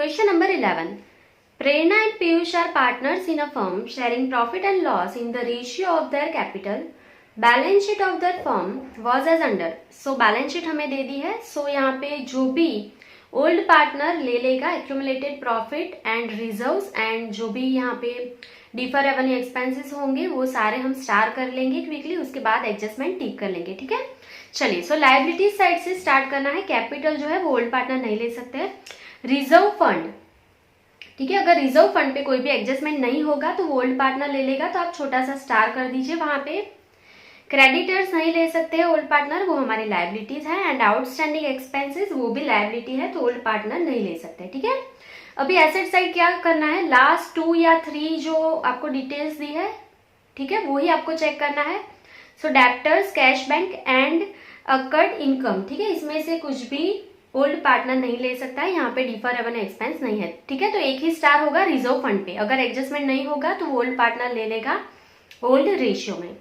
Question number 11. Prerna and Piyush are partners in a firm sharing profit and loss in the ratio of their capital. Balance sheet of their firm was as under. So balance sheet हमें दे दी है. So यहाँ पे जो भी old partner ले लेगा accumulated profit and reserves and जो भी यहाँ पे डिफर रेवेन्यू एक्सपेंसेस होंगे वो सारे हम स्टार कर लेंगे क्विकली. उसके बाद एडजस्टमेंट टिक कर लेंगे. ठीक है, चलिए. सो लायबिलिटीज साइड से स्टार्ट करना है. कैपिटल जो है वो ओल्ड पार्टनर नहीं ले सकते. रिजर्व फंड, ठीक है, अगर रिजर्व फंड पे कोई भी एडजस्टमेंट नहीं होगा तो वो ओल्ड पार्टनर ले लेगा, तो आप छोटा सा स्टार कर दीजिए वहां पे. क्रेडिटर्स नहीं ले सकते हैं ओल्ड पार्टनर, वो हमारी लायबिलिटीज है. एंड आउटस्टैंडिंग एक्सपेंसेस वो भी लायबिलिटी है, तो ओल्ड पार्टनर नहीं ले सकते. ठीक है, अभी एसेट साइड क्या करना है, लास्ट 2 या 3 जो आपको डिटेल्स दी है, ठीक है, वो ही आपको चेक करना है. So debtors, cash bank and accrued income, ठीक है, इसमें से कुछ भी ओल्ड पार्टनर नहीं ले सकता है. यहाँ पे डिफर रेवेन्यू एक्सपेंस नहीं है. ठीक है, तो एक ही स्टार होगा रिजर्व फंड पे. अगर एडजस्टमेंट नहीं होगा तो वो ओल्ड पार्टनर ले लेगा ओल्ड रेशियो में.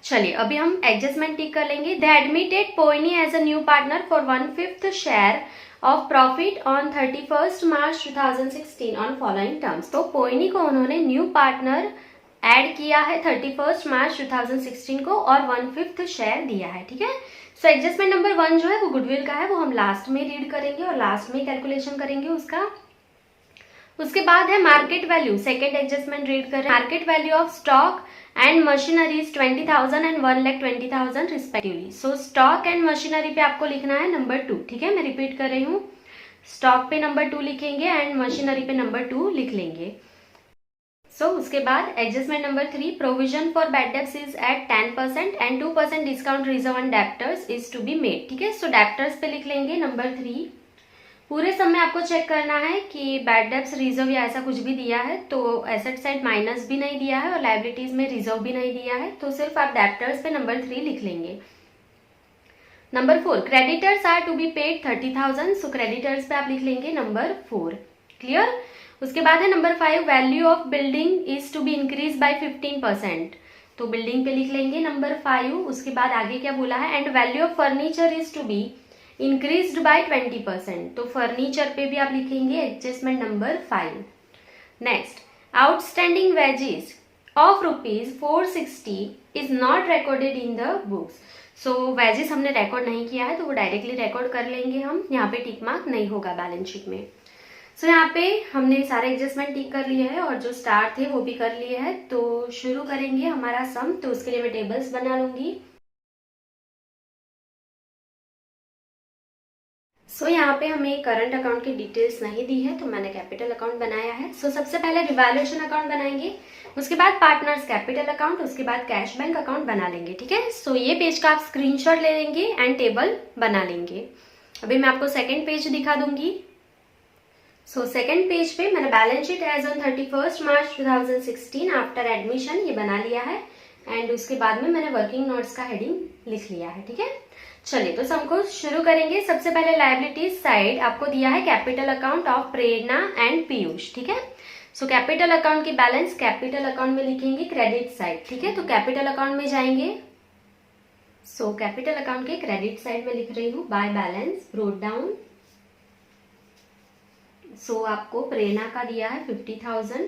चलिए, अभी हम एडजस्टमेंट टिक कर लेंगे. They admitted Poini as a new partner for 1/5 share of profit on 31 March 2016 on following terms. तो पोइनी को उन्होंने न्यू पार्टनर ऐड किया है 31 मार्च 2016 को और 1/5 शेयर दिया है. ठीक है, सो एडजस्टमेंट नंबर 1 जो है वो गुडविल का है, वो हम लास्ट में रीड करेंगे और लास्ट में कैलकुलेशन करेंगे उसका. उसके बाद है market value. Second adjustment read कर रहे हैं. Market value of stock and machineries 20,000 and 1,20,000 respectively. So stock and machinery पे आपको लिखना है नंबर 2. ठीक है, मैं रिपीट कर रही हूँ. स्टॉक पे नंबर 2 लिखेंगे एंड मशीनरी पे नंबर 2 लिख लेंगे. सो उसके बाद adjustment number 3, provision for bad debts is at 10% and 2% discount reserve on debtors is to be made. ठीक है, सो डेब्टर्स पे लिख लेंगे नंबर 3. पूरे सब में आपको चेक करना है कि बैड डेब्ट्स रिजर्व या ऐसा कुछ भी दिया है तो एसेट साइड माइनस भी नहीं दिया है और लायबिलिटीज में रिजर्व भी नहीं दिया है, तो सिर्फ आप डेब्टर्स पे नंबर 3 लिख लेंगे. Number 4, creditors are to be paid 30,000. So creditors पे आप लिख लेंगे नंबर 4. क्लियर. उसके बाद है number 5, value of building is to be increase by 15%. तो बिल्डिंग पे लिख लेंगे नंबर 5. उसके बाद आगे क्या बोला है, and value of furniture is to be increased by 20%. तो फर्नीचर पे भी आप लिखेंगे adjustment number 5. Next, outstanding wages of ₹460 is not recorded in the books. So wages हमने रिकॉर्ड नहीं किया है तो वो डायरेक्टली रिकॉर्ड कर लेंगे हम. यहाँ पे टिक मार्क नहीं होगा बैलेंस शीट में. सो यहाँ पे हमने सारे एडजस्टमेंट टिक कर लिए हैं और जो स्टार थे वो भी कर लिए हैं. तो शुरू करेंगे हमारा सम. तो उसके लिए मैं टेबल्स बना लूंगी. सो यहाँ पे हमें करंट अकाउंट की डिटेल्स नहीं दी है तो मैंने कैपिटल अकाउंट बनाया है. सो सबसे पहले रिवैल्यूएशन अकाउंट बनाएंगे, उसके बाद पार्टनर्स कैपिटल अकाउंट, उसके बाद कैश बैंक अकाउंट बना लेंगे. ठीक है, सो ये पेज का आप स्क्रीनशॉट ले लेंगे एंड टेबल बना लेंगे. अभी मैं आपको सेकेंड पेज दिखा दूंगी. सो सेकेंड पेज पे मैंने balance sheet as on 31 March 2016 after admission ये बना लिया है एंड उसके बाद में मैंने वर्किंग नोट्स का हेडिंग लिख लिया है. ठीक है, चलिए तो सम को शुरू करेंगे. सबसे पहले लायबिलिटीज साइड आपको दिया है capital account of Prerna and Piyush. ठीक है, सो कैपिटल अकाउंट की बैलेंस कैपिटल अकाउंट में लिखेंगे क्रेडिट साइड. ठीक है, तो कैपिटल अकाउंट में जाएंगे. सो कैपिटल अकाउंट के क्रेडिट साइड में लिख रही हूँ बाय बैलेंस ब्रोट डाउन. सो आपको प्रेरणा का दिया है 50,000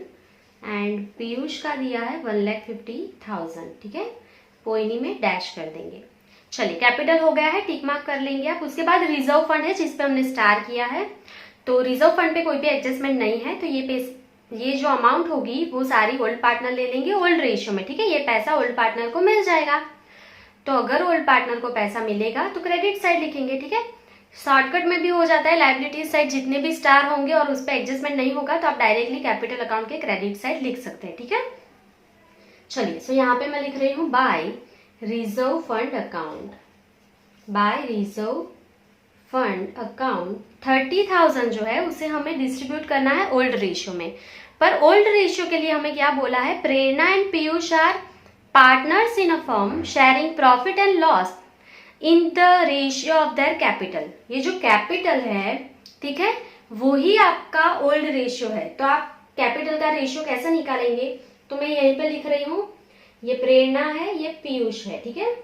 एंड पीयूष का दिया है 1,50,000. ठीक है, पोइनी में डैश कर देंगे. चलिए, कैपिटल हो गया है, टिक मार्क कर लेंगे आप. उसके बाद रिजर्व फंड है जिसपे हमने स्टार किया है. तो रिजर्व फंड पे कोई भी एडजस्टमेंट नहीं है तो ये जो अमाउंट होगी वो सारी ओल्ड पार्टनर ले लेंगे ओल्ड रेशियो में. ठीक है, ये पैसा ओल्ड पार्टनर को मिल जाएगा. तो अगर ओल्ड पार्टनर को पैसा मिलेगा तो क्रेडिट साइड लिखेंगे. ठीक है, शॉर्टकट में भी हो जाता है. लायबिलिटीज साइड जितने भी स्टार होंगे और उस पर एडजस्टमेंट नहीं होगा तो आप डायरेक्टली कैपिटल अकाउंट के क्रेडिट साइड लिख सकते हैं. ठीक है, चलिए. सो यहाँ पे मैं लिख रही हूँ by reserve fund account. By reserve fund account 30,000 जो है उसे हमें डिस्ट्रीब्यूट करना है ओल्ड रेशियो में. पर ओल्ड रेशियो के लिए हमें क्या बोला है, Prerna and Piyush are partners in a firm sharing profit and loss in the ratio of their capital. ये जो कैपिटल है, ठीक है, वो ही आपका ओल्ड रेशियो है. तो आप कैपिटल का रेशियो कैसे निकालेंगे, तो मैं यहीं पे लिख रही हूँ, ये प्रेरणा है, ये पीयूष है. ठीक है,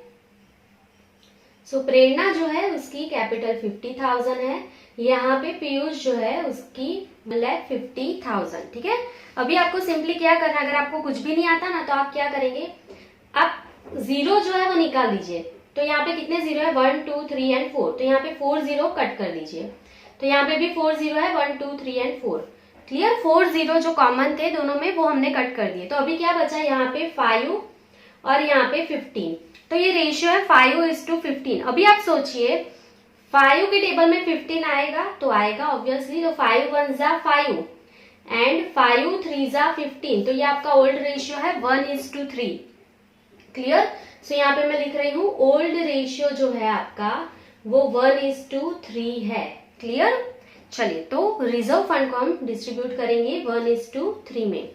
सो प्रेरणा जो है उसकी कैपिटल 50,000 है, यहाँ पे पीयूष जो है उसकी 1,50,000, ठीक है। अभी आपको सिंपली क्या करना है, अगर आपको कुछ भी नहीं आता ना तो आप क्या करेंगे, आप जीरो जो है वो निकाल दीजिए। तो यहाँ पे कितने जीरो है, 1 2 3 एंड 4, तो यहाँ पे 4 जीरो कट कर दीजिए। तो यहाँ पे भी 4 जीरो है, 1 2 3 एंड 4, क्लियर। 4 जीरो जो कॉमन थे दोनों में वो हमने कट कर दिए। तो अभी क्या बचा यहाँ पे 5 और यहाँ पे 15। तो ये रेशियो है 5:15। अभी आप सोचिए 5 के टेबल में 15 आएगा तो आएगा ऑब्वियसली, तो 5 1 जा 5 एंड 5 3 जा 15, तो ये आपका ओल्ड रेशियो है 1:3, क्लियर। सो यहाँ पे मैं लिख रही हूँ ओल्ड रेशियो जो है आपका वो 1:3 है, क्लियर। चलिए, तो रिजर्व फंड को हम डिस्ट्रीब्यूट करेंगे 1:3 में।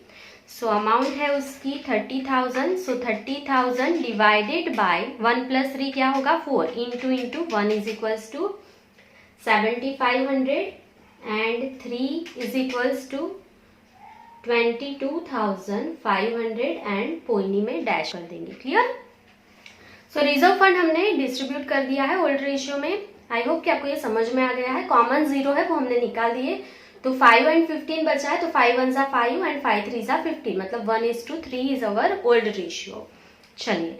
सो अमाउंट है उसकी 30,000। सो 30,000 डिवाइडेड बाय 1 + 3 क्या होगा, 4 into 1 is equals to 7,500 and 3 is equals to 22,500 and Poini में डैश कर देंगे, क्लियर। सो रिजर्व फंड हमने डिस्ट्रीब्यूट कर दिया है ओल्ड रेशियो में। आई होप कि आपको ये समझ में आ गया है। कॉमन जीरो है वो हमने निकाल दिए, तो 5 एंड 15 बचा है, तो 5 1 जा 5 एंड 5 3 जा 15, मतलब 1:3 इज अवर ओल्ड रेशियो। चलिए,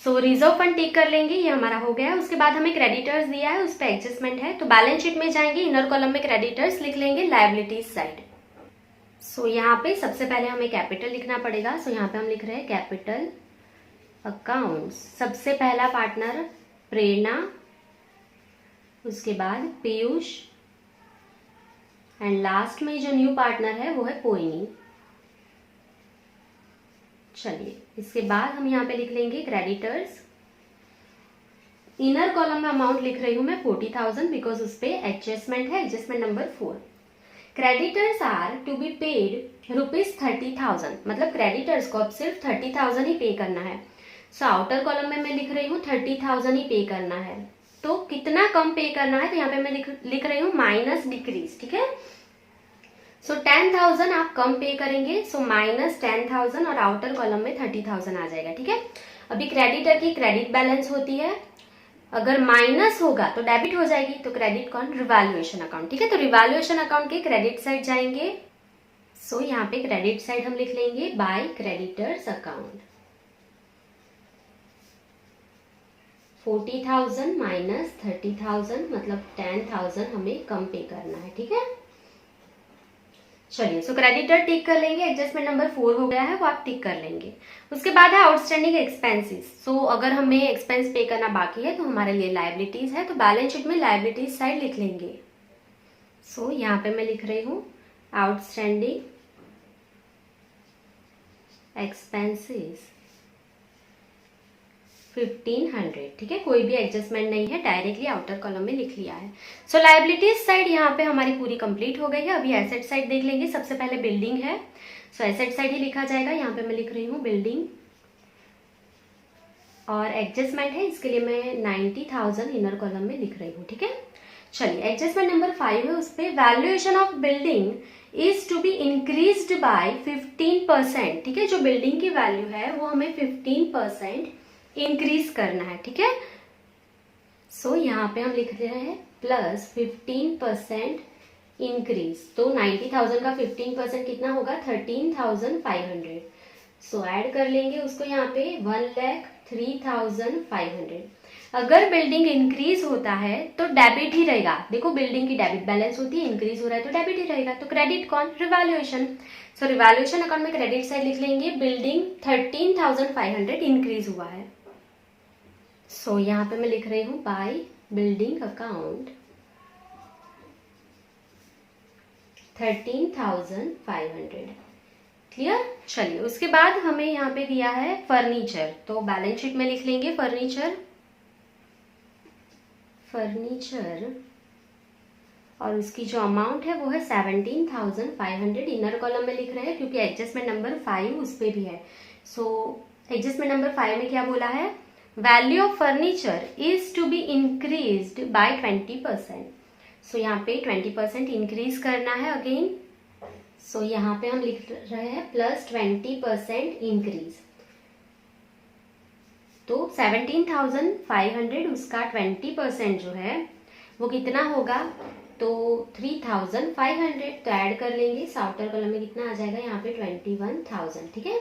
सो रिजर्व फंड टेक कर लेंगे, ये हमारा हो गया है। उसके बाद हमें क्रेडिटर्स दिया है, उस पर एडजस्टमेंट है। तो बैलेंस शीट में जाएंगे, इनर कॉलम में क्रेडिटर्स लिख लेंगे, लायबिलिटीज साइड। सो यहाँ पे सबसे पहले हमें कैपिटल लिखना पड़ेगा। सो यहाँ पे हम लिख रहे हैं कैपिटल अकाउंट्स। सबसे पहला पार्टनर प्रेरणा, उसके बाद पीयूष एंड लास्ट में जो न्यू पार्टनर है वो है पोइनी। चलिए, इसके बाद हम यहाँ पे लिख लेंगे क्रेडिटर्स। इनर कॉलम में अमाउंट लिख रही हूं मैं 40,000 बिकॉज उस पे एडजस्टमेंट है, adjustment number 4। Creditors are to be paid ₹30,000, मतलब क्रेडिटर्स को अब सिर्फ 30,000 ही पे करना है। सो आउटर कॉलम में मैं लिख रही हूँ 30,000 ही पे करना है। तो कितना कम पे करना है, तो यहाँ पे मैं लिख रही हूँ माइनस डिक्रीज, ठीक है। सो 10,000 आप कम पे करेंगे, सो -10,000 और आउटर कॉलम में 30,000 आ जाएगा, ठीक है। अभी क्रेडिटर की क्रेडिट बैलेंस होती है, अगर माइनस होगा तो डेबिट हो जाएगी, तो क्रेडिट कौन, रिवैल्यूएशन अकाउंट, ठीक है। तो रिवैल्यूएशन अकाउंट के क्रेडिट साइड जाएंगे। सो यहाँ पे क्रेडिट साइड हम लिख लेंगे बाय क्रेडिटर्स अकाउंट। 40,000 माइनस 30,000 मतलब 10,000 हमें कम पे करना है, ठीक है। चलिए, सो क्रेडिटर टिक कर लेंगे, एडजस्टमेंट नंबर 4 हो गया है वो आप टिक कर लेंगे। उसके बाद है आउटस्टैंडिंग एक्सपेंसेस। सो अगर हमें एक्सपेंस पे करना बाकी है तो हमारे लिए लायबिलिटीज है, तो बैलेंस शीट में लायबिलिटीज साइड लिख लेंगे। सो यहाँ पे मैं लिख रही हूँ आउटस्टैंडिंग एक्सपेंसेस 1,500, ठीक है। कोई भी एडजस्टमेंट नहीं है, डायरेक्टली आउटर कॉलम में लिख लिया है। सो लायबिलिटीज साइड यहाँ पे हमारी पूरी कंप्लीट हो गई है। अभी एसेट साइड देख लेंगे। सबसे पहले बिल्डिंग है, सो एसेट साइड ही लिखा जाएगा। यहाँ पे मैं लिख रही हूँ बिल्डिंग और एडजस्टमेंट है, इसके लिए मैं 90,000 इनर कॉलम में लिख रही हूँ, ठीक है। चलिए, एडजस्टमेंट नंबर 5 है, उस पे valuation of building is to be increased by 15%, ठीक है। जो बिल्डिंग की वैल्यू है वो हमें 15% इंक्रीज करना है, ठीक है। सो यहाँ पे हम लिख रहे हैं प्लस 15% इंक्रीज, तो 90,000 का 15% कितना होगा, 13,500। सो ऐड कर लेंगे उसको यहाँ पे 1,03,500। अगर बिल्डिंग इंक्रीज होता है तो डेबिट ही रहेगा। देखो, बिल्डिंग की डेबिट बैलेंस होती है, इंक्रीज हो रहा है तो डेबिट ही रहेगा। तो क्रेडिट कौन, रिवैल्यूएशन। सो रिवैल्यूएशन अकाउंट में क्रेडिट साइड लिख लेंगे बिल्डिंग 13,500 इंक्रीज हुआ है। सो यहाँ पे मैं लिख रही हूँ बाय बिल्डिंग अकाउंट 13,500, क्लियर। चलिए, उसके बाद हमें यहाँ पे दिया है फर्नीचर, तो बैलेंस शीट में लिख लेंगे फर्नीचर और उसकी जो अमाउंट है वो है 17,500। इनर कॉलम में लिख रहे हैं क्योंकि एडजस्टमेंट नंबर 5 उस पे भी है। सो एडजस्टमेंट नंबर 5 में क्या बोला है, value of furniture is to be increased by 20%। So यहाँ पे 20% इंक्रीज करना है अगेन। सो यहाँ पे हम लिख रहे हैं प्लस 20% इंक्रीज, तो 17,500 उसका 20% जो है वो कितना होगा, तो 3500, तो ऐड कर लेंगे, आउटर कॉलम में कितना आ जाएगा यहाँ पे 21,000, ठीक है।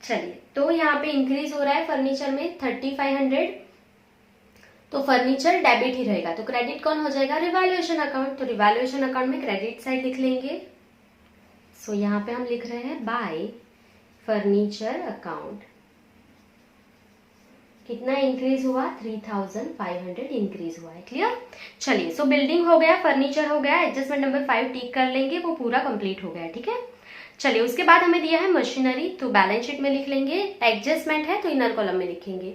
चलिए, तो यहाँ पे इंक्रीज हो रहा है फर्नीचर में 3500, तो फर्नीचर डेबिट ही रहेगा, तो क्रेडिट कौन हो जाएगा, रिवैल्यूएशन अकाउंट, तो रिवैल्यूएशन अकाउंट में क्रेडिट साइड लिख लेंगे। सो यहाँ पे हम लिख रहे हैं बाय फर्नीचर अकाउंट, कितना इंक्रीज हुआ, 3500 इंक्रीज हुआ है, क्लियर। चलिए, सो बिल्डिंग हो गया, फर्नीचर हो गया, एडजस्टमेंट नंबर 5 टिक कर लेंगे, वो पूरा कंप्लीट हो गया, ठीक है। चलिए, उसके बाद हमें दिया है मशीनरी, तो बैलेंस शीट में लिख लेंगे, एडजस्टमेंट है तो इनर कॉलम में लिखेंगे।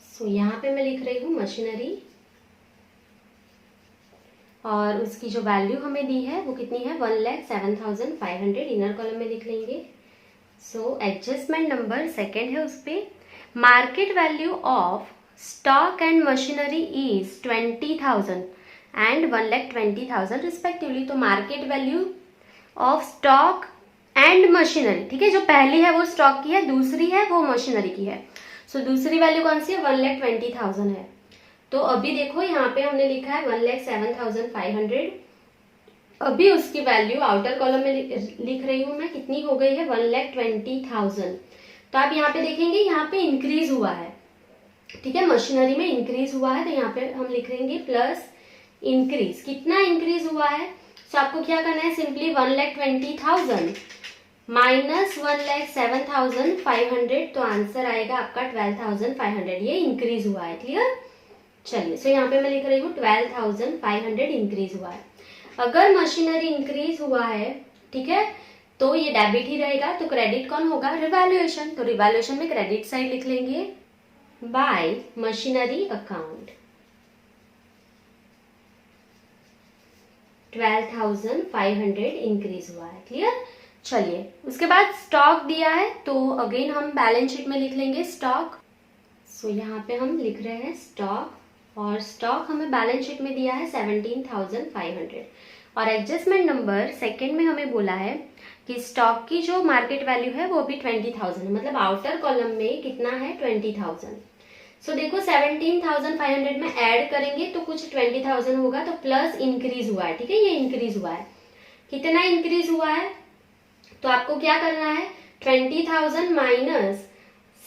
सो यहाँ पे मैं लिख रही हूँ मशीनरी, और उसकी जो वैल्यू हमें दी है वो कितनी है, 1,07,500, इनर कॉलम में लिख लेंगे। सो एडजस्टमेंट नंबर सेकेंड है, उस पे market value of stock and machinery is 20,000 and 1,20,000 respectively, तो market value of stock and machinery, ठीक है, जो पहली है वो स्टॉक की है, दूसरी है वो मशीनरी की है। सो दूसरी वैल्यू कौन सी है, 1,20,000 है। तो अभी देखो यहाँ पे हमने लिखा है 1,07,500, अभी उसकी वैल्यू आउटर कॉलम में लिख रही हूँ मैं, कितनी हो गई है, 1,20,000। तो आप यहाँ पे देखेंगे यहाँ पे इंक्रीज हुआ है, ठीक है, मशीनरी में इंक्रीज हुआ है, तो यहाँ पे हम लिखेंगे प्लस इंक्रीज, कितना इंक्रीज हुआ है। तो आपको क्या करना है, सिंपली 1,20,000 माइनस 1,07,500, तो आंसर आएगा आपका 12,500, ये इंक्रीज हुआ है, क्लियर। चलिए, सो यहाँ पे मैं लिख रही हूँ 12,500 इंक्रीज हुआ है। अगर मशीनरी इंक्रीज हुआ है, ठीक है, तो ये डेबिट ही रहेगा, तो क्रेडिट कौन होगा, रिवैल्यूएशन, तो रिवैल्यूएशन में क्रेडिट साइड लिख लेंगे बाय मशीनरी अकाउंट, 12,500 इंक्रीज हुआ है, क्लियर। चलिए, उसके बाद स्टॉक दिया है, तो अगेन हम बैलेंस शीट में लिख लेंगे स्टॉक। सो यहाँ पे हम लिख रहे हैं स्टॉक, और स्टॉक हमें बैलेंस शीट में दिया है 17,500, और एडजस्टमेंट नंबर सेकेंड में हमें बोला है कि स्टॉक की जो मार्केट वैल्यू है वो भी 20,000 है, मतलब आउटर कॉलम में कितना है, 20,000। सो देखो 17,500 में ऐड करेंगे तो कुछ 20,000 होगा, तो प्लस इंक्रीज हुआ है, ठीक है, ये इंक्रीज हुआ है, कितना इंक्रीज हुआ है, तो आपको क्या करना है, 20,000 माइनस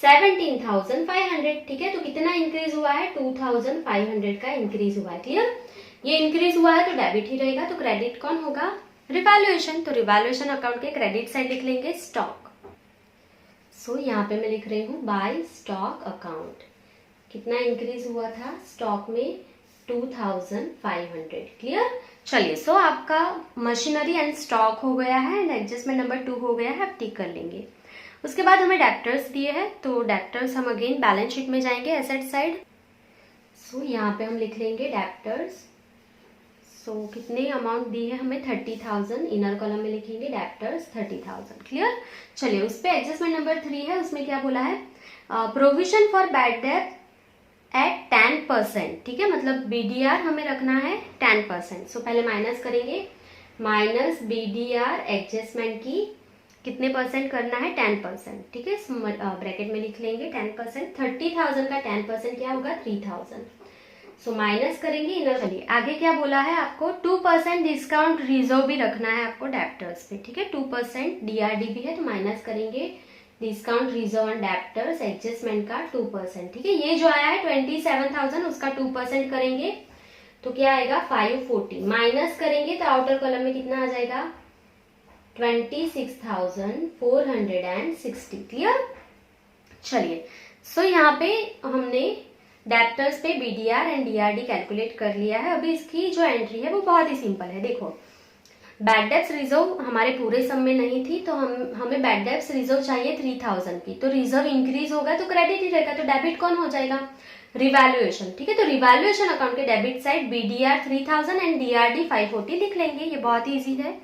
17,500, ठीक है, तो कितना इंक्रीज हुआ है, 2,500 का इंक्रीज हुआ है, क्लियर। ये इंक्रीज हुआ है तो डेबिट ही रहेगा, तो क्रेडिट कौन होगा, रिवैल्यूएशन, तो रिवैल्यूएशन अकाउंट के क्रेडिट साइड लिख लेंगे स्टॉक। सो यहाँ पे मैं लिख रही हूँ बाय स्टॉक अकाउंट, कितना इंक्रीज हुआ था स्टॉक में, 2,500, क्लियर। चलिए, सो आपका मशीनरी एंड स्टॉक हो गया है, एंड एडजस्टमेंट नंबर 2 हो गया है, आप टिक कर लेंगे। उसके बाद हमें डेप्टर्स दिए हैं, तो डेप्टर्स हम अगेन बैलेंस शीट में जाएंगे, एसेट साइड। सो यहाँ पे हम लिख लेंगे डेप्टर्स। सो कितने अमाउंट दी है हमें, 30,000, इनर कॉलम में लिखेंगे डेप्टर्स 30,000, क्लियर। चलिए, उस पर एडजस्टमेंट नंबर 3 है, उसमें क्या बोला है, provision for bad debt at 10%, ठीक है, मतलब बीडीआर हमें रखना है 10%। सो पहले माइनस करेंगे, माइनस बीडीआर एडजस्टमेंट की कितने परसेंट करना है, 10%, ठीक है, ब्रैकेट में लिख लेंगे 10%, 30,000 का 10% क्या होगा, 3,000। सो माइनस करेंगे इनर। चलिए, आगे क्या बोला है आपको, 2% डिस्काउंट रिजर्व भी रखना है आपको डेप्टर्स पे, ठीक है, 2% डीआरडी भी है, तो माइनस करेंगे discount reserve and debtors adjustment का 2%, ठीक है। ये जो आया है 27,000, उसका 2% करेंगे तो क्या आएगा, 540, माइनस करेंगे तो आउटर कॉलम में कितना आ जाएगा, 26,460, क्लियर। चलिए, सो यहाँ पे हमने डेप्टर्स पे बीडीआर एंड डीआरडी कैलकुलेट कर लिया है। अभी इसकी जो एंट्री है वो बहुत ही सिंपल है, देखो बैड डेब्ट्स रिजर्व हमारे पूरे सम में नहीं थी, तो हमें बैड डेब्ट्स रिजर्व चाहिए 3,000 की, तो रिजर्व इंक्रीज होगा तो क्रेडिट ही रहेगा, तो डेबिट कौन हो जाएगा, रिवैल्यूएशन, ठीक है। तो रिवैल्यूएशन अकाउंट के debit side BDR 3,000 and DRD 540 लिख लेंगे, ये बहुत ही इजी है।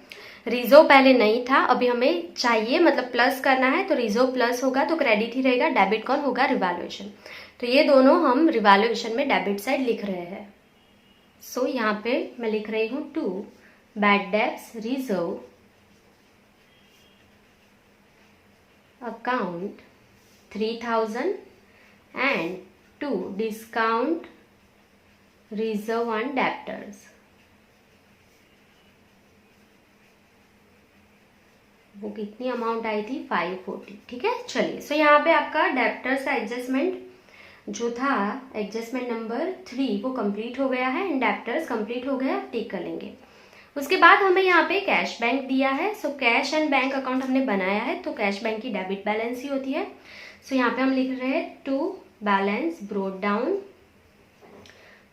रिजर्व पहले नहीं था, अभी हमें चाहिए, मतलब प्लस करना है, तो रिजर्व प्लस होगा तो क्रेडिट ही रहेगा, डेबिट कौन होगा, रिवैल्यूएशन। तो ये दोनों हम रिवैल्यूएशन में डेबिट साइड लिख रहे हैं। सो यहाँ पे मैं लिख रही हूँ 2 bad debts reserve account 3,000 and 2 discount reserve on debtors, वो कितनी अमाउंट आई थी 540। ठीक है, चलिए सो यहाँ पे आपका डेप्टर्स का एडजस्टमेंट जो था एडजस्टमेंट नंबर 3 वो कंप्लीट हो गया है एंड डेप्टर्स कंप्लीट हो गया, टिक कर लेंगे। उसके बाद हमें यहाँ पे कैश बैंक दिया है, so cash and bank account हमने बनाया है, तो कैश बैंक की डेबिट बैलेंस ही होती है। सो यहाँ पे हम लिख रहे हैं टू बैलेंस ब्रोट डाउन,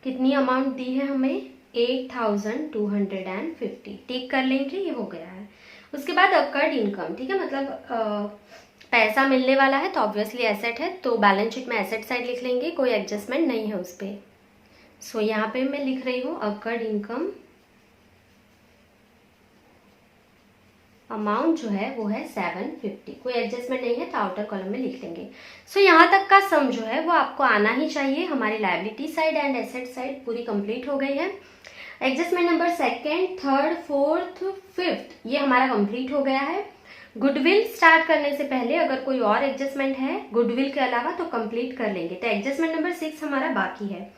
कितनी अमाउंट दी है हमें 8250, टिक कर लेंगे, ये हो गया है। उसके बाद अकर्ड इनकम, ठीक है, मतलब पैसा मिलने वाला है तो ऑब्वियसली एसेट है, तो बैलेंस शीट में एसेट साइड लिख लेंगे, कोई एडजस्टमेंट नहीं है उस पर। सो यहाँ पे मैं लिख रही हूँ अकर्ड इनकम, अमाउंट जो है वो है 750, कोई एडजस्टमेंट नहीं है तो आउटर कॉलम में लिख लेंगे। सो यहाँ तक का सम जो है वो आपको आना ही चाहिए। हमारी liability side and asset side पूरी कंप्लीट हो गई है। Adjustment number 2nd, 3rd, 4th, 5th ये हमारा कंप्लीट हो गया है। गुडविल स्टार्ट करने से पहले अगर कोई और एडजस्टमेंट है गुडविल के अलावा तो कंप्लीट कर लेंगे। तो एडजस्टमेंट नंबर 6 हमारा बाकी है,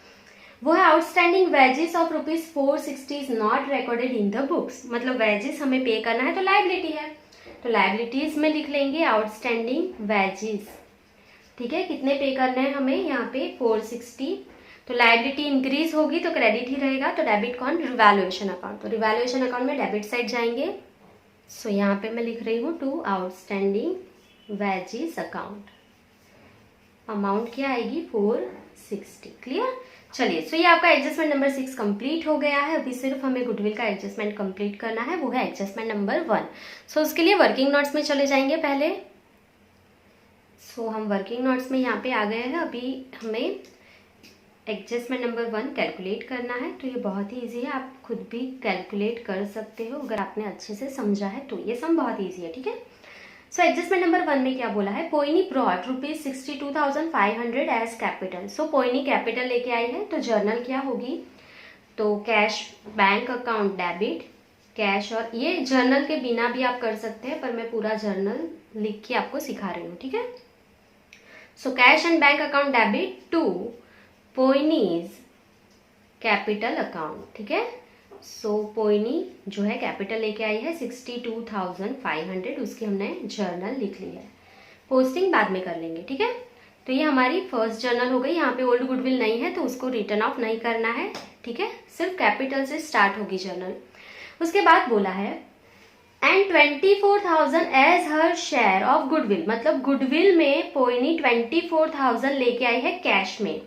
वो है outstanding wages of ₹460 is not recorded in the books, मतलब वेजेस हमें पे करना है तो लायबिलिटी है, तो लायबिलिटीज में लिख लेंगे आउटस्टैंडिंग वेजेस। ठीक है, कितने पे करने हैं हमें यहाँ पे 460, तो लायबिलिटी इंक्रीज होगी तो क्रेडिट ही रहेगा, तो डेबिट कौन, रिवैल्यूएशन अकाउंट, तो रिवैल्यूएशन अकाउंट में डेबिट साइड जाएंगे। सो यहाँ पे मैं लिख रही हूँ to outstanding wages account, amount क्या आएगी 460। क्लियर, चलिए सो ये आपका एडजस्टमेंट नंबर 6 कंप्लीट हो गया है। अभी सिर्फ हमें गुडविल का एडजस्टमेंट कंप्लीट करना है, वो है एडजस्टमेंट नंबर 1। सो उसके लिए वर्किंग नोट्स में चले जाएंगे पहले। सो हम वर्किंग नोट्स में यहाँ पे आ गए हैं। अभी हमें एडजस्टमेंट नंबर 1 कैलकुलेट करना है, तो ये बहुत ही ईजी है, आप खुद भी कैलकुलेट कर सकते हो अगर आपने अच्छे से समझा है तो। ये सम बहुत ईजी है, ठीक है। सो एडजस्टमेंट नंबर 1 में क्या बोला है, पोइनी ब्रॉट ₹62,500 एज कैपिटल। सो पोइनी कैपिटल लेके आई है, तो जर्नल क्या होगी, तो cash bank account debit cash, और ये जर्नल के बिना भी आप कर सकते हैं पर मैं पूरा जर्नल लिख के आपको सिखा रही हूँ, ठीक है। So cash and bank account debit to Poini's capital account, ठीक है। सो पोइनी जो है कैपिटल लेके आई है 62,500, उसकी हमने जर्नल लिख ली है, पोस्टिंग बाद में कर लेंगे, ठीक है। तो ये हमारी फर्स्ट जर्नल हो गई। यहाँ पे ओल्ड गुडविल नहीं है तो उसको रिटर्न ऑफ नहीं करना है, ठीक है, सिर्फ कैपिटल से स्टार्ट होगी जर्नल। उसके बाद बोला है and 24,000 as her share of goodwill, मतलब गुडविल में पोइनी 24,000 लेके आई है कैश में,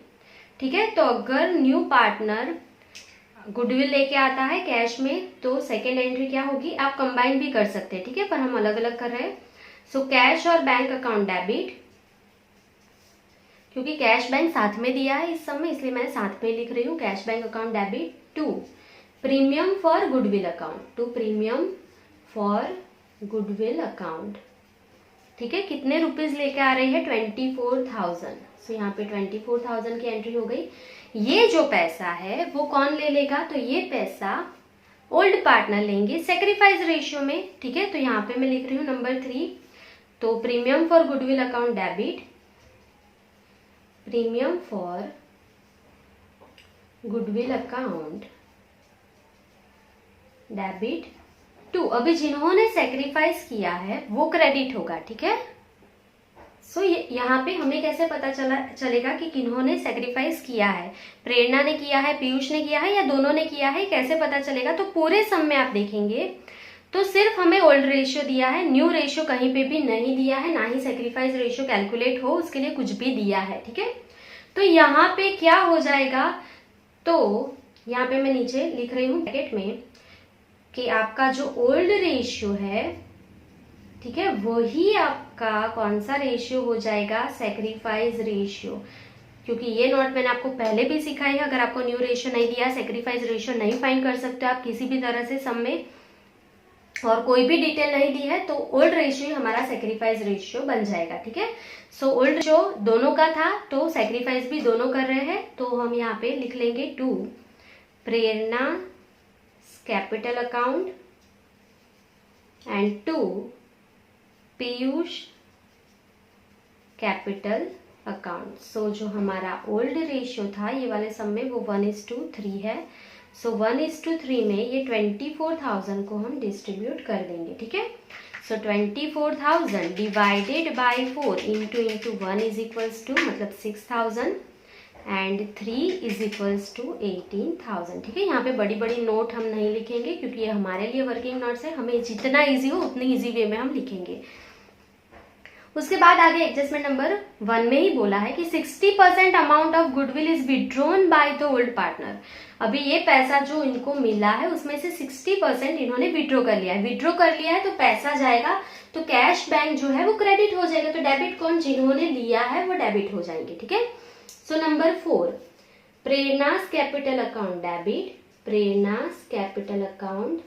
ठीक है। तो अगर न्यू पार्टनर गुडविल लेके आता है कैश में तो सेकेंड एंट्री क्या होगी, आप कंबाइन भी कर सकते हैं, ठीक है, पर हम अलग अलग कर रहे हैं। सो कैश और बैंक अकाउंट डेबिट, क्योंकि कैश बैंक साथ में दिया है इस समय इसलिए मैं साथ में लिख रही हूँ, cash bank account debit to premium for goodwill account, to premium for goodwill account, ठीक है। कितने रुपीज लेके आ रही है 24,000। सो यहाँ पे 24,000 की एंट्री हो गई। ये जो पैसा है वो कौन ले लेगा, तो ये पैसा ओल्ड पार्टनर लेंगे सेक्रीफाइस रेशियो में, ठीक है। तो यहाँ पे मैं लिख रही हूँ नंबर 3, तो premium for goodwill account debit, premium for goodwill account debit to, अभी जिन्होंने सेक्रीफाइस किया है वो क्रेडिट होगा, ठीक है। सो यहाँ पे हमें कैसे पता चलेगा कि किन्होंने सेक्रीफाइस किया है, प्रेरणा ने किया है, पीयूष ने किया है या दोनों ने किया है, कैसे पता चलेगा, तो पूरे सम में आप देखेंगे तो सिर्फ हमें ओल्ड रेशियो दिया है, न्यू रेशियो कहीं पे भी नहीं दिया है, ना ही सेक्रीफाइस रेशियो कैलकुलेट हो उसके लिए कुछ भी दिया है, ठीक है। तो यहाँ पे क्या हो जाएगा, तो यहाँ पे मैं नीचे लिख रही हूँ ब्रैकेट में कि आपका जो ओल्ड रेशियो है, ठीक है, वही आपका कौन सा रेशियो हो जाएगा, सेक्रीफाइस रेशियो, क्योंकि ये नोट मैंने आपको पहले भी सिखाई है। अगर आपको न्यू रेशियो नहीं दिया, सेक्रीफाइस रेशियो नहीं फाइंड कर सकते आप किसी भी तरह से सम में, और कोई भी डिटेल नहीं दी है तो ओल्ड रेशियो हमारा सेक्रीफाइस रेशियो बन जाएगा, ठीक है। सो ओल्ड जो दोनों का था तो सेक्रीफाइस भी दोनों कर रहे हैं, तो हम यहाँ पे लिख लेंगे to Prerna capital account and to Piyush capital account. So जो हमारा ओल्ड रेशियो था ये वाले सम में वो 1:3 है। सो 1:3 में ये 24,000 को हम डिस्ट्रीब्यूट कर देंगे, ठीक है। So 24,000 divided by 4 into 1 is equals to मतलब 6,000 एंड 3 इज इक्वल्स टू 18,000, ठीक है। यहाँ पे बड़ी बड़ी नोट हम नहीं लिखेंगे क्योंकि ये हमारे लिए वर्किंग नोट्स है, हमें जितना इजी हो उतनी इजी वे में हम लिखेंगे। उसके बाद आगे एडजस्टमेंट नंबर 1 में ही बोला है कि 60% amount of goodwill is withdrawn by the old partner. अभी ये पैसा जो इनको मिला है उसमें से 60% इन्होंने विड्रॉ कर लिया है। विड्रॉ कर लिया है तो पैसा जाएगा, तो कैश बैंक जो है वो क्रेडिट हो जाएगा। तो डेबिट कौन, जिन्होंने लिया है वो डेबिट हो जाएंगे, ठीक है। So number 4, Prerna's capital account debit, Prerna's capital account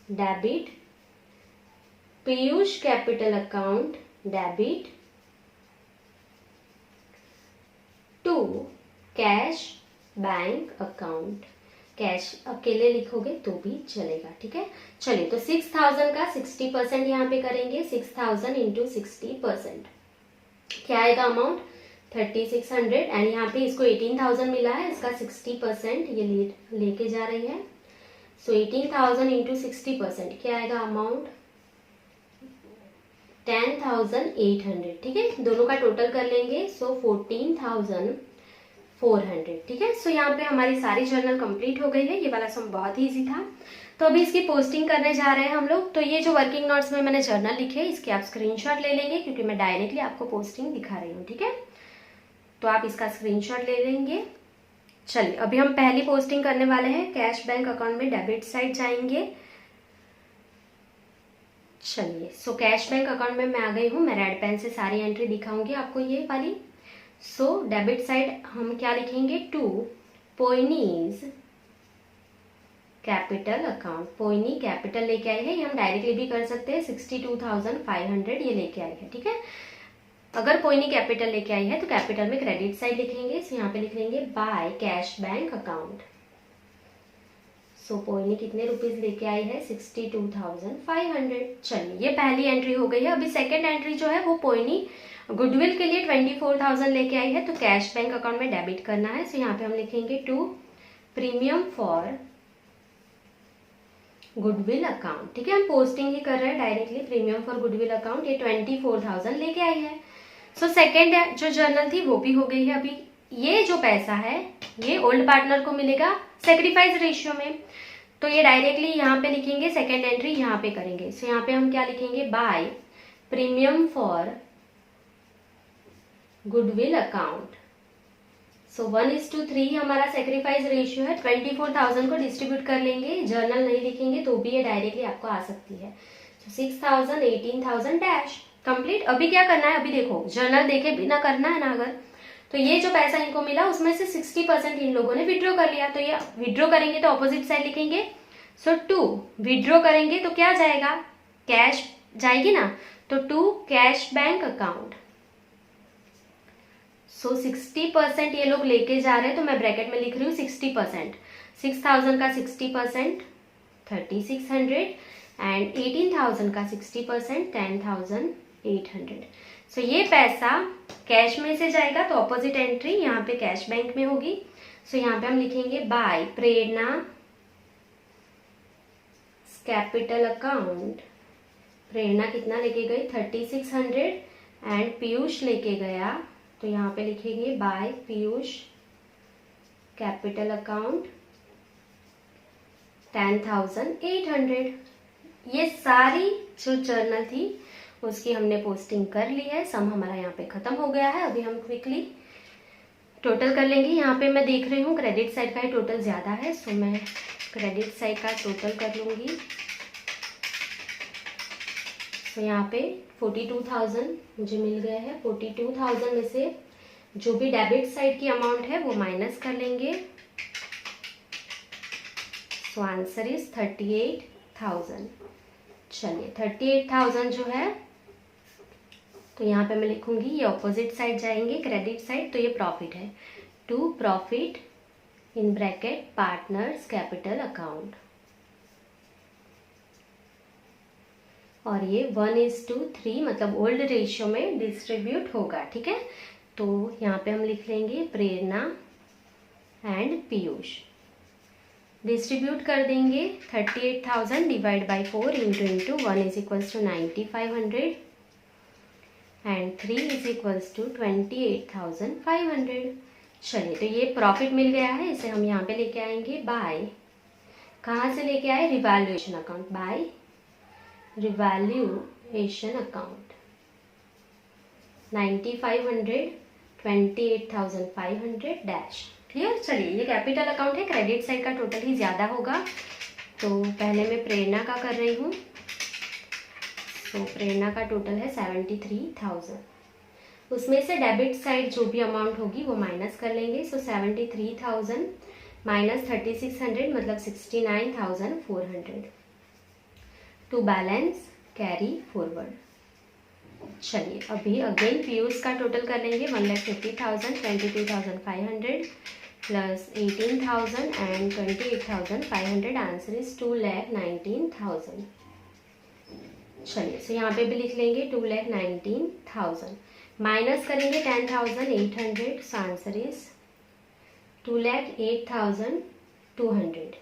debit, Piyush capital account debit to cash bank account. Cash अकेले लिखोगे तो भी चलेगा, ठीक है। चलिए तो 6,000 का 60% यहाँ पे करेंगे। 6,000 इंटू 60% क्या आएगा अमाउंट 3600 एंड यहाँ पे इसको 18,000 मिला है, इसका 60% ये लेके जा रही है। सो 18,000 इंटू 60% क्या आएगा अमाउंट 10,800, ठीक है। दोनों का टोटल कर लेंगे, सो 14,400, ठीक है। सो यहाँ पे हमारी सारी जर्नल कंप्लीट हो गई है। ये वाला सम बहुत ही इजी था। तो अभी इसकी पोस्टिंग करने जा रहे हैं हम लोग। तो ये जो वर्किंग नोट्स में मैंने जर्नल लिखे इसके आप स्क्रीनशॉट ले लेंगे क्योंकि मैं डायरेक्टली आपको पोस्टिंग दिखा रही हूँ, ठीक है। तो आप इसका स्क्रीनशॉट ले लेंगे। चलिए अभी हम पहली पोस्टिंग करने वाले हैं। कैश बैंक अकाउंट में डेबिट साइड जाएंगे। चलिए सो कैश बैंक अकाउंट में मैं आ गई हूँ। मैं रेड पेन से सारी एंट्री दिखाऊंगी आपको ये वाली। सो डेबिट साइड हम क्या लिखेंगे, to Poini's capital account. पोइनी capital लेके आई है, ये हम डायरेक्टली भी कर सकते हैं। 62,500 ये लेके आई है, ठीक है। अगर पोइनी कैपिटल लेके आई है तो कैपिटल में क्रेडिट साइड लिखेंगे। सो यहाँ पे लिख लेंगे बाय कैश बैंक अकाउंट। सो पोइनी कितने रुपीज लेके आई है 62,500। चलिए ये पहली एंट्री हो गई है। अभी सेकंड एंट्री जो है वो पोइनी गुडविल के लिए 24,000 लेके आई है, तो कैश बैंक अकाउंट में डेबिट करना है। सो यहाँ पे हम लिखेंगे to premium for goodwill account, ठीक है। हम पोस्टिंग ही कर रहे हैं directly. Premium for goodwill account ये 24,000 लेके आई है। सो सेकेंड जो जर्नल थी वो भी हो गई है। अभी ये जो पैसा है ये ओल्ड पार्टनर को मिलेगा सेक्रीफाइस रेशियो में, तो ये डायरेक्टली यहाँ पे लिखेंगे। सेकेंड एंट्री यहाँ पे करेंगे। सो यहाँ पे हम क्या लिखेंगे, by premium for goodwill account. So 1:3 हमारा सेक्रीफाइस रेशियो है। 24,000 को डिस्ट्रीब्यूट कर लेंगे। जर्नल नहीं लिखेंगे तो भी ये डायरेक्टली आपको आ सकती है। सो 6,000 18,000 डैश कंप्लीट। अभी क्या करना है, अभी देखो जर्नल देखे बिना करना है ना। अगर तो ये जो पैसा इनको मिला उसमें से 60% इन लोगों ने विड्रॉ कर लिया, तो ये विड्रॉ करेंगे तो ऑपोजिट साइड लिखेंगे। सो टू विड्रॉ करेंगे तो क्या जाएगा, कैश जाएगी ना, तो टू कैश बैंक अकाउंट। सो 60% ये लोग लेके जा रहे हैं, तो मैं ब्रैकेट में लिख रही हूँ 60%। 6,000 का 60% 3,600 एंड 18,000 का 60% 10,800। सो ये पैसा कैश में से जाएगा, तो ऑपोजिट एंट्री यहाँ पे कैश बैंक में होगी। सो यहाँ पे हम लिखेंगे बाय प्रेरणा कैपिटल अकाउंट। प्रेरणा कितना लेके गई 3,600 एंड पीयूष लेके गया, तो यहाँ पे लिखेंगे बाय पीयूष कैपिटल अकाउंट 10,800। ये सारी जो जर्नल थी उसकी हमने पोस्टिंग कर ली है। सम हमारा यहाँ पे खत्म हो गया है। अभी हम क्विकली टोटल कर लेंगे। यहाँ पे मैं देख रही हूँ क्रेडिट साइड का ही टोटल ज्यादा है, सो मैं क्रेडिट साइड का टोटल कर लूंगी। तो यहाँ पे 42,000 मुझे मिल गया है। 42,000 में से जो भी डेबिट साइड की अमाउंट है वो माइनस कर लेंगे। So answer is 38,000। चलिए 38,000 जो है तो यहाँ पे मैं लिखूंगी, ये ऑपोजिट साइड जाएंगे क्रेडिट साइड, तो ये प्रॉफिट है। To profit in bracket partners capital account. और ये 1:3 मतलब ओल्ड रेशियो में डिस्ट्रीब्यूट होगा। ठीक है, तो यहाँ पे हम लिख लेंगे प्रेरणा एंड पीयूष। डिस्ट्रीब्यूट कर देंगे 38,000 divide by 4 into 1 is equals to 9,500 and 3 is equals to 28,500। चलिए, तो ये प्रॉफिट मिल गया है, इसे हम यहाँ पे लेके आएंगे बाय, कहाँ से लेके आए, revaluation account, by revaluation account 9,500 28,500 dash. Clear. चलिए, ये कैपिटल अकाउंट है, क्रेडिट साइड का टोटल ही ज़्यादा होगा, तो पहले मैं प्रेरणा का कर रही हूँ। तो प्रेरणा का टोटल है 73,000, उसमें से डेबिट साइड जो भी अमाउंट होगी वो माइनस कर लेंगे। सो 73,000 माइनस 3,600 मतलब 69,400 टू बैलेंस कैरी फॉरवर्ड। चलिए, अभी अगेन पीयूष का टोटल कर लेंगे 1,50,000 22,500 प्लस 18,000 एंड 28,500। Answer is 2,19,000। चलिए, सो यहाँ पे भी लिख लेंगे 2,19,000 माइनस करेंगे 10,800। So answer is 2,08,200।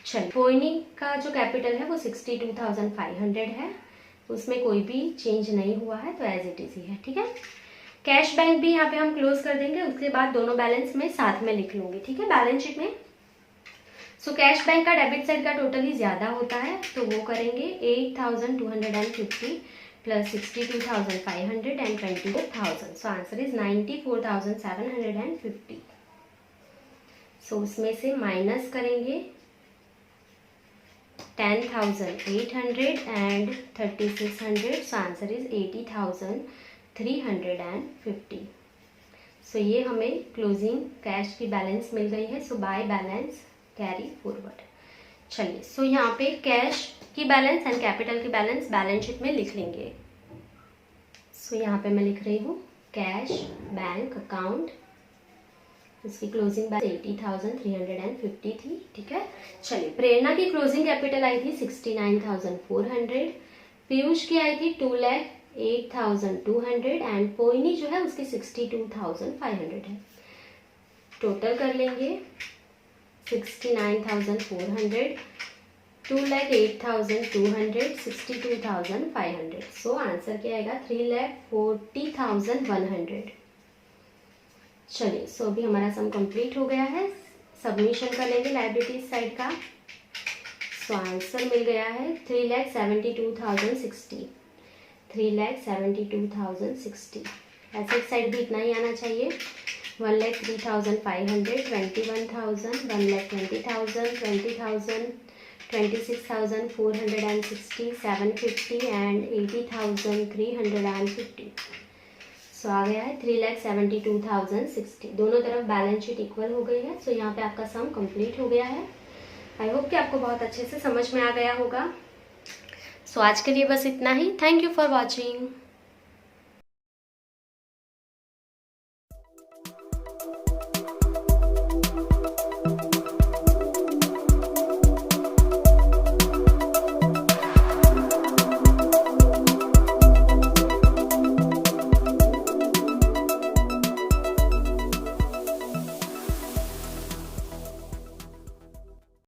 चलिए, पोइनी का जो कैपिटल है वो 62,500 है, उसमें कोई भी चेंज नहीं हुआ है, तो एज इट इज ही है। ठीक है, कैश बैंक भी यहाँ पे हम क्लोज कर देंगे, उसके बाद दोनों बैलेंस में साथ में लिख लूंगी। ठीक है, बैलेंस शीट में। सो कैश बैंक का डेबिट साइड का टोटल ही ज्यादा होता है, तो वो करेंगे 8,250 plus 62,500 and 24,000। So answer is 94,750। सो उसमें से माइनस करेंगे 10,800 एंड 3,600। So answer is 80,350। सो ये हमें क्लोजिंग कैश की बैलेंस मिल गई है। सो बाय बैलेंस कैरी फॉरवर्ड। चलिए, सो यहाँ पे कैश की बैलेंस एंड कैपिटल की बैलेंस बैलेंस शीट में लिख लेंगे। सो यहाँ पे मैं लिख रही हूँ कैश बैंक अकाउंट, इसकी क्लोजिंग बैलेंस 80,350 थी। ठीक है, चलिए, प्रेरणा की क्लोजिंग कैपिटल आई थी 69,400, पीयूष की आई थी 2,08,200 एंड पोइनी जो है उसकी 62,500 है। टोटल कर लेंगे 69,400 2,08,200 62,500। सो आंसर क्या आएगा 3,40,100। चलिए, सो अभी हमारा सम कंप्लीट हो गया है, सबमिशन कर लेंगे लायबिलिटीज साइड का। सो आंसर मिल गया है 3,72,060 3,72,060। एसेट साइड भी इतना ही आना चाहिए, 1,03,500 21,000 1,20,000 20,000 26,460 750 एंड 80,350। सो आ गया है 3,72,060। दोनों तरफ बैलेंस शीट इक्वल हो गई है। सो यहाँ पे आपका सम कंप्लीट हो गया है। आई होप कि आपको बहुत अच्छे से समझ में आ गया होगा। सो आज के लिए बस इतना ही। Thank you for watching.